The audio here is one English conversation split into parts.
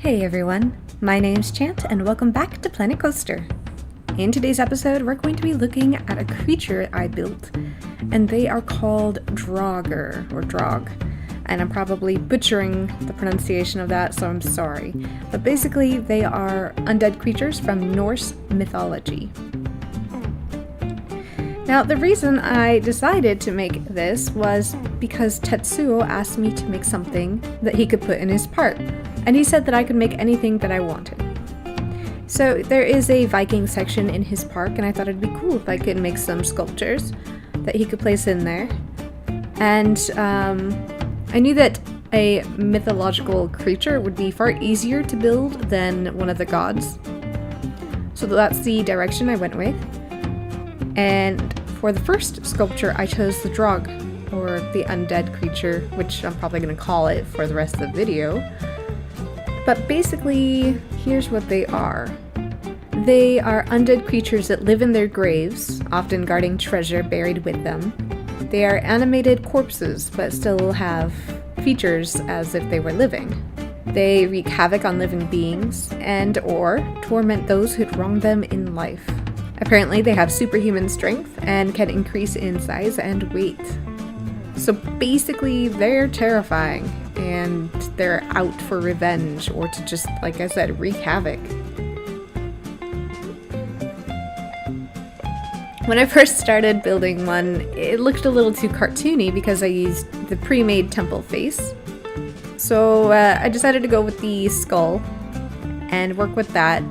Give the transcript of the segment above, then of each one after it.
Hey everyone, my name's Chant and welcome back to Planet Coaster. In today's episode, we're going to be looking at a creature I built, and they are called Draugar, or Draug. And I'm probably butchering the pronunciation of that, so I'm sorry. But basically, they are undead creatures from Norse mythology. Now, the reason I decided to make this was because Tetsuo asked me to make something that he could put in his park, and he said that I could make anything that I wanted. So there is a Viking section in his park, and I thought it'd be cool if I could make some sculptures that he could place in there. And I knew that a mythological creature would be far easier to build than one of the gods. So that's the direction I went with. And for the first sculpture, I chose the Draug, or the undead creature, which I'm probably going to call it for the rest of the video. But basically, here's what they are. They are undead creatures that live in their graves, often guarding treasure buried with them. They are animated corpses, but still have features as if they were living. They wreak havoc on living beings, and/or torment those who'd wronged them in life. Apparently, they have superhuman strength and can increase in size and weight. So basically, they're terrifying, and they're out for revenge, or to just, like I said, wreak havoc. When I first started building one, it looked a little too cartoony because I used the pre-made temple face. So I decided to go with the skull and work with that.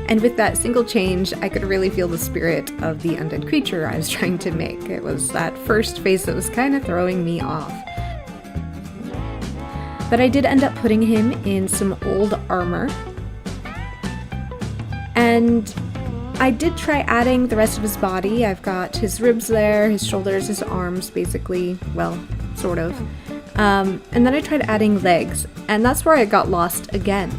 And with that single change, I could really feel the spirit of the undead creature I was trying to make. It was that first face that was kind of throwing me off. But I did end up putting him in some old armor. And I did try adding the rest of his body. I've got his ribs there, his shoulders, his arms, basically. Well, sort of. And then I tried adding legs, and that's where I got lost again.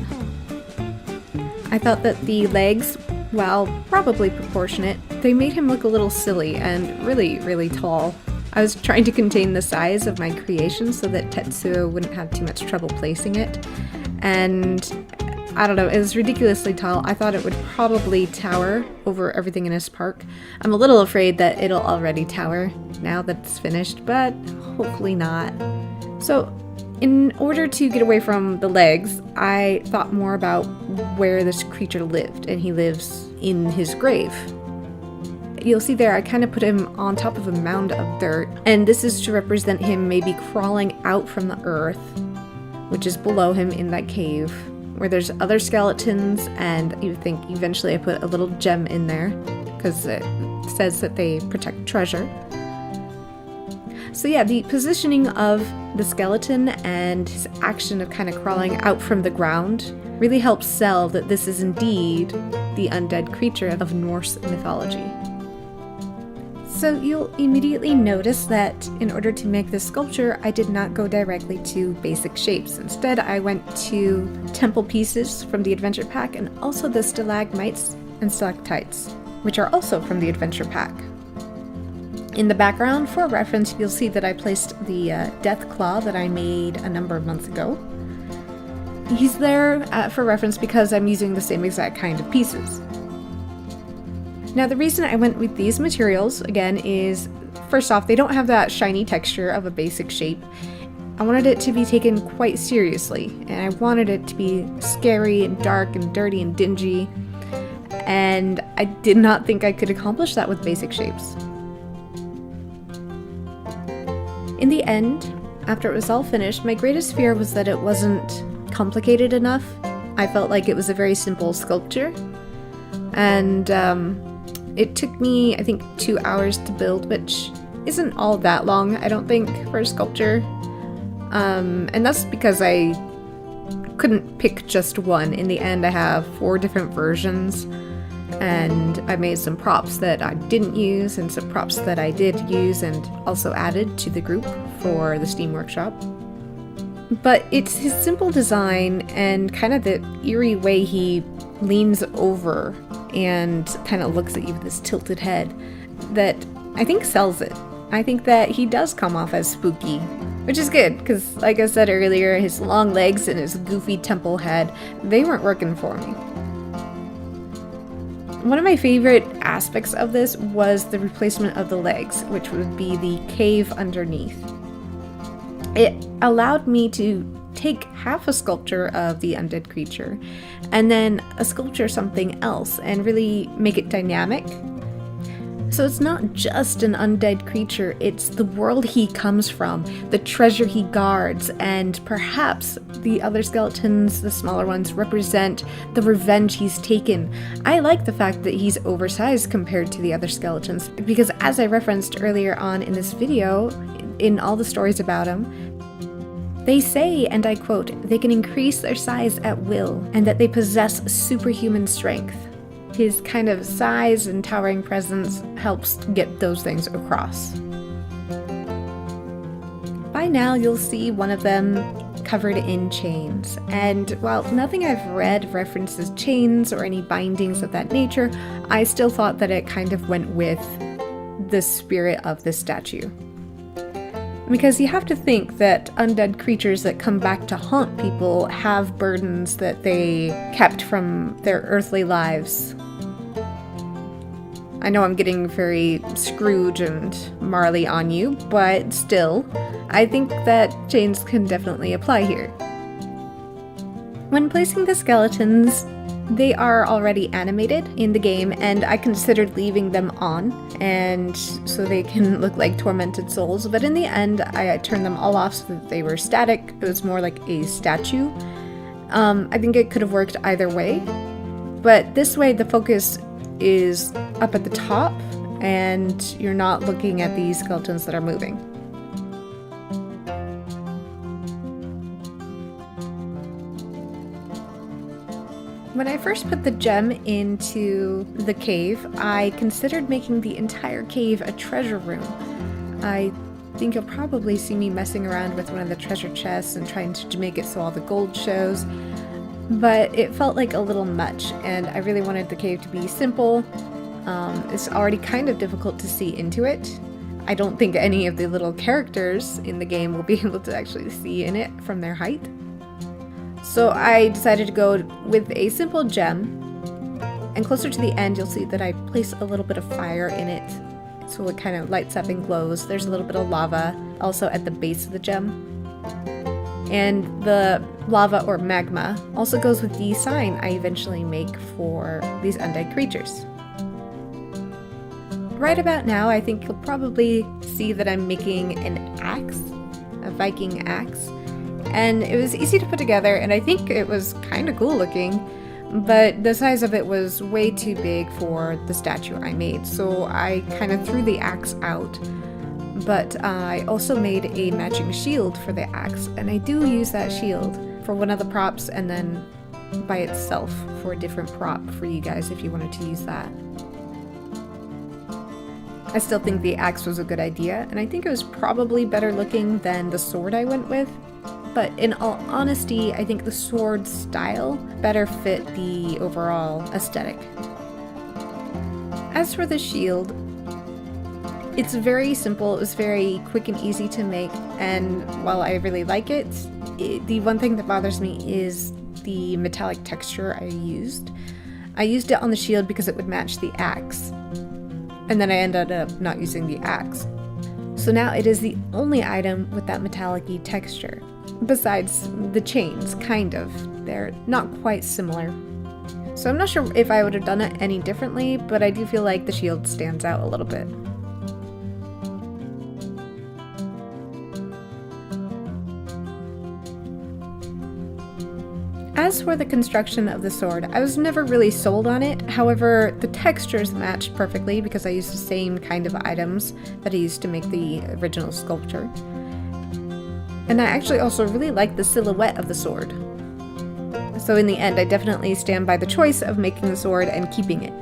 I thought that the legs, while probably proportionate, they made him look a little silly and really, really tall. I was trying to contain the size of my creation so that Tetsuo wouldn't have too much trouble placing it. And I don't know, it was ridiculously tall. I thought it would probably tower over everything in his park. I'm a little afraid that it'll already tower now that it's finished, but hopefully not. So in order to get away from the legs, I thought more about where this creature lived, and he lives in his grave. You'll see there, I kind of put him on top of a mound of dirt, and this is to represent him maybe crawling out from the earth, which is below him in that cave, where there's other skeletons, and you think eventually I put a little gem in there, because it says that they protect treasure. So yeah, the positioning of the skeleton and his action of kind of crawling out from the ground really helps sell that this is indeed the undead creature of Norse mythology. So you'll immediately notice that in order to make this sculpture, I did not go directly to basic shapes. Instead, I went to temple pieces from the adventure pack and also the stalagmites and stalactites, which are also from the adventure pack. In the background, for reference, you'll see that I placed the death claw that I made a number of months ago. He's there for reference because I'm using the same exact kind of pieces. Now, the reason I went with these materials, again, is, first off, they don't have that shiny texture of a basic shape. I wanted it to be taken quite seriously, and I wanted it to be scary and dark and dirty and dingy, and I did not think I could accomplish that with basic shapes. In the end, after it was all finished, my greatest fear was that it wasn't complicated enough. I felt like it was a very simple sculpture, and it took me, I think, 2 hours to build, which isn't all that long, I don't think, for a sculpture. And that's because I couldn't pick just one. In the end, I have 4 different versions, and I made some props that I didn't use and some props that I did use and also added to the group for the Steam Workshop. But it's his simple design and kind of the eerie way he leans over and kind of looks at you with this tilted head that I think sells it. I think that he does come off as spooky, which is good, because like I said earlier, his long legs and his goofy temple head, they weren't working for me. One of my favorite aspects of this was the replacement of the legs, which would be the cave underneath. It allowed me to take half a sculpture of the undead creature and then a sculpture something else and really make it dynamic. So it's not just an undead creature, it's the world he comes from, the treasure he guards, and perhaps the other skeletons, the smaller ones, represent the revenge he's taken. I like the fact that he's oversized compared to the other skeletons, because as I referenced earlier on in this video, in all the stories about him, they say, and I quote, they can increase their size at will, and that they possess superhuman strength. His kind of size and towering presence helps get those things across. By now you'll see one of them covered in chains, and while nothing I've read references chains or any bindings of that nature, I still thought that it kind of went with the spirit of this statue. Because you have to think that undead creatures that come back to haunt people have burdens that they kept from their earthly lives. I know I'm getting very Scrooge and Marley on you, but still, I think that chains can definitely apply here. When placing the skeletons, they are already animated in the game, and I considered leaving them on, and so they can look like tormented souls, but in the end, I turned them all off so that they were static. It was more like a statue. I think it could have worked either way, but this way the focus is up at the top, and you're not looking at these skeletons that are moving. When I first put the gem into the cave, I considered making the entire cave a treasure room. I think you'll probably see me messing around with one of the treasure chests and trying to make it so all the gold shows, but it felt like a little much, and I really wanted the cave to be simple. It's already kind of difficult to see into it. I don't think any of the little characters in the game will be able to actually see in it from their height. So I decided to go with a simple gem, and closer to the end you'll see that I place a little bit of fire in it so it kind of lights up and glows. There's a little bit of lava also at the base of the gem. And the lava or magma also goes with the sign I eventually make for these undead creatures. Right about now, I think you'll probably see that I'm making an axe, a Viking axe, and it was easy to put together, and I think it was kind of cool looking, but the size of it was way too big for the statue I made, so I kind of threw the axe out. But I also made a matching shield for the axe, and I do use that shield for one of the props and then by itself for a different prop for you guys if you wanted to use that. I still think the axe was a good idea, and I think it was probably better looking than the sword I went with, but in all honesty, I think the sword style better fit the overall aesthetic. As for the shield, it's very simple, it was very quick and easy to make, and while I really like it, the one thing that bothers me is the metallic texture I used. I used it on the shield because it would match the axe, and then I ended up not using the axe. So now it is the only item with that metallic-y texture, besides the chains, kind of. They're not quite similar. So I'm not sure if I would have done it any differently, but I do feel like the shield stands out a little bit. As for the construction of the sword, I was never really sold on it. However, the textures matched perfectly because I used the same kind of items that I used to make the original sculpture. And I actually also really like the silhouette of the sword. So in the end, I definitely stand by the choice of making the sword and keeping it.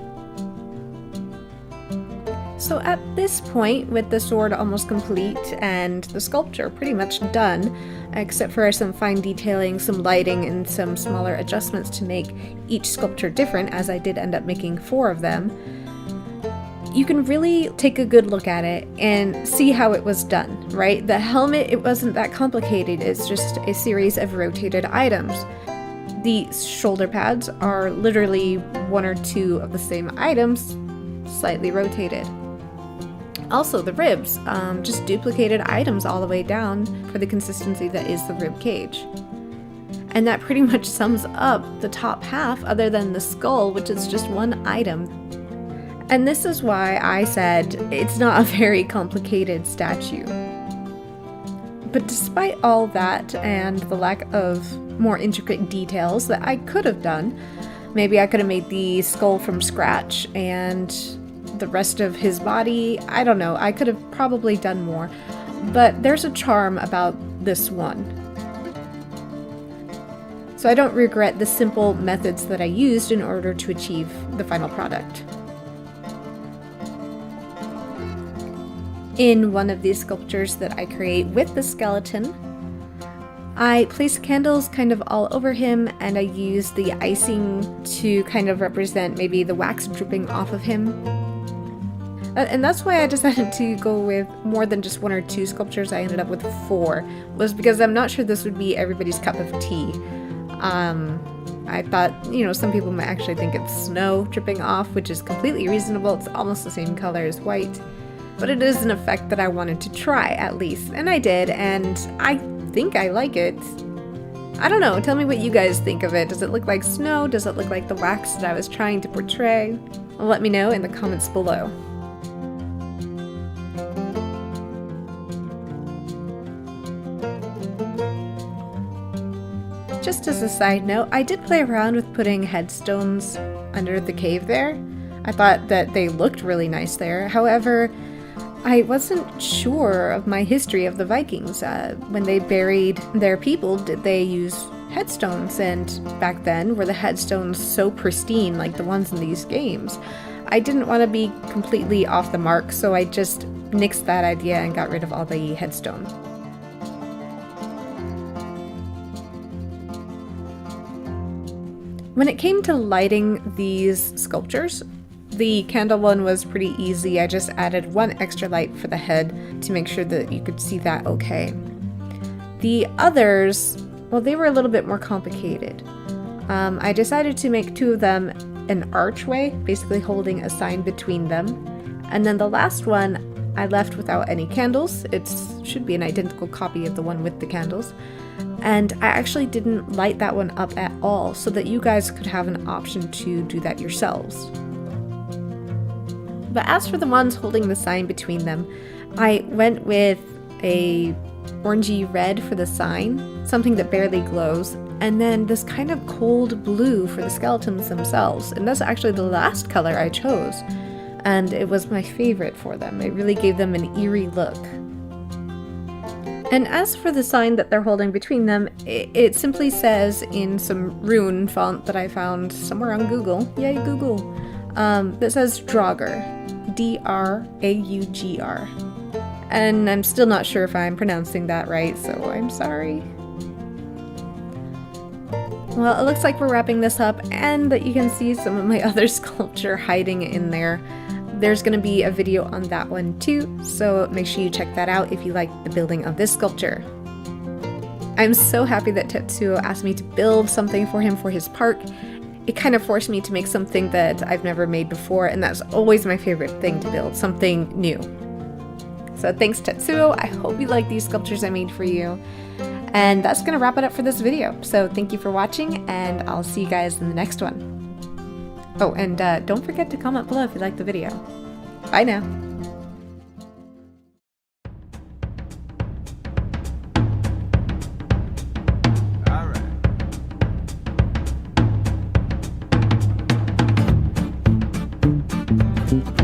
So at this point, with the sword almost complete and the sculpture pretty much done, except for some fine detailing, some lighting, and some smaller adjustments to make each sculpture different, as I did end up making 4 of them, you can really take a good look at it and see how it was done, right? The helmet, it wasn't that complicated. It's just a series of rotated items. The shoulder pads are literally one or two of the same items, slightly rotated. Also, the ribs, just duplicated items all the way down for the consistency that is the rib cage. And that pretty much sums up the top half, other than the skull, which is just one item. And this is why I said it's not a very complicated statue. But despite all that and the lack of more intricate details that I could have done, maybe I could have made the skull from scratch and the rest of his body, I don't know, I could have probably done more. But there's a charm about this one. So I don't regret the simple methods that I used in order to achieve the final product. In one of these sculptures that I create with the skeleton, I place candles kind of all over him, and I use the icing to kind of represent maybe the wax dripping off of him. And that's why I decided to go with more than just one or two sculptures. I ended up with 4, was because I'm not sure this would be everybody's cup of tea. I thought, some people might actually think it's snow dripping off, which is completely reasonable. It's almost the same color as white. But it is an effect that I wanted to try, at least. And I did, and I think I like it. I don't know, tell me what you guys think of it. Does it look like snow? Does it look like the wax that I was trying to portray? Let me know in the comments below. Just as a side note, I did play around with putting headstones under the cave there. I thought that they looked really nice there. However, I wasn't sure of my history of the Vikings. When they buried their people, did they use headstones? And back then, were the headstones so pristine like the ones in these games? I didn't want to be completely off the mark, so I just nixed that idea and got rid of all the headstones. When it came to lighting these sculptures, the candle one was pretty easy. I just added one extra light for the head to make sure that you could see that okay. The others, well, they were a little bit more complicated. I decided to make 2 of them an archway, basically holding a sign between them. And then the last one I left without any candles. It should be an identical copy of the one with the candles. And I actually didn't light that one up at all, so that you guys could have an option to do that yourselves. But as for the ones holding the sign between them, I went with a orangey red for the sign, something that barely glows, and then this kind of cold blue for the skeletons themselves. And that's actually the last color I chose, and it was my favorite for them. It really gave them an eerie look. And as for the sign that they're holding between them, it simply says in some rune font that I found somewhere on Google, yay Google, that says Draugar, D-R-A-U-G-R. And I'm still not sure if I'm pronouncing that right, so I'm sorry. Well, it looks like we're wrapping this up, and that you can see some of my other sculpture hiding in there. There's going to be a video on that one too, so make sure you check that out if you like the building of this sculpture. I'm so happy that Tetsuo asked me to build something for him for his park. It kind of forced me to make something that I've never made before, and that's always my favorite thing to build, something new. So thanks Tetsuo, I hope you like these sculptures I made for you. And that's going to wrap it up for this video. So thank you for watching, and I'll see you guys in the next one. Oh, and don't forget to comment below if you liked the video. Bye now. All right.